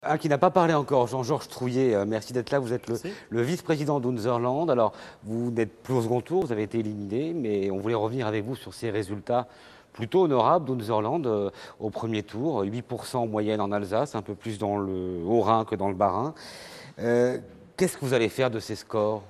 Un qui n'a pas parlé encore, Jean-Georges Trouillet, merci d'être là. Vous êtes le vice-président d'Unzerland. Alors, vous n'êtes plus au second tour, vous avez été éliminé, mais on voulait revenir avec vous sur ces résultats plutôt honorables d'Unzerland au premier tour. 8% en moyenne en Alsace, un peu plus dans le Haut-Rhin que dans le Bas-Rhin. Qu'est-ce que vous allez faire de ces scores ?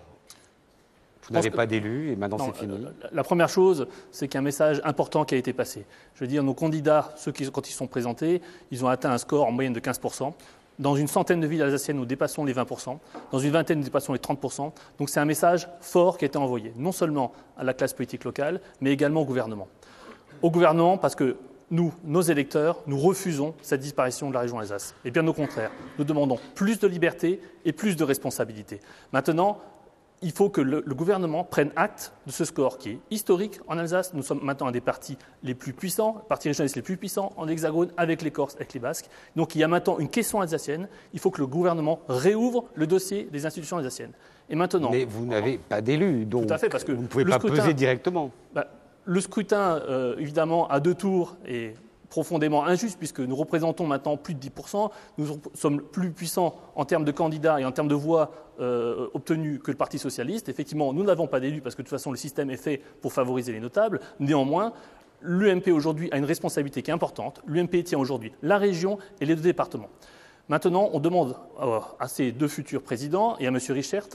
Vous n'avez pas d'élus et maintenant c'est fini. La première chose, c'est qu'il y a un message important qui a été passé. Je veux dire, nos candidats, quand ils sont présentés, ils ont atteint un score en moyenne de 15%. Dans une centaine de villes alsaciennes, nous dépassons les 20%. Dans une vingtaine, nous dépassons les 30%. Donc c'est un message fort qui a été envoyé, non seulement à la classe politique locale, mais également au gouvernement. Au gouvernement, parce que nous, nos électeurs, nous refusons cette disparition de la région Alsace. Et bien au contraire, nous demandons plus de liberté et plus de responsabilité. Maintenant, il faut que le gouvernement prenne acte de ce score qui est historique en Alsace. Nous sommes maintenant un des partis les plus puissants, partis régionalistes les plus puissants en Hexagone, avec les Corses, avec les Basques. Donc il y a maintenant une question alsacienne. Il faut que le gouvernement réouvre le dossier des institutions alsaciennes. Et maintenant, mais vous n'avez pas d'élus, donc tout à fait, parce que vous ne pouvez pas peser directement. Le scrutin, évidemment, à deux tours est profondément injuste puisque nous représentons maintenant plus de 10%. Nous sommes plus puissants en termes de candidats et en termes de voix obtenues que le Parti socialiste. Effectivement, nous n'avons pas d'élus parce que de toute façon, le système est fait pour favoriser les notables. Néanmoins, l'UMP aujourd'hui a une responsabilité qui est importante. L'UMP tient aujourd'hui la région et les deux départements. Maintenant, on demande à ces deux futurs présidents et à M. Richert,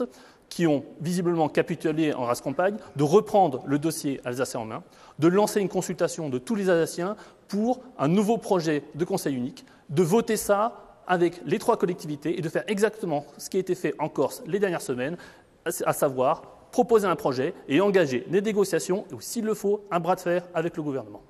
qui ont visiblement capitulé en race campagne, de reprendre le dossier alsacien en main, de lancer une consultation de tous les Alsaciens pour un nouveau projet de conseil unique, de voter ça avec les trois collectivités et de faire exactement ce qui a été fait en Corse les dernières semaines, à savoir proposer un projet et engager des négociations ou, s'il le faut, un bras de fer avec le gouvernement.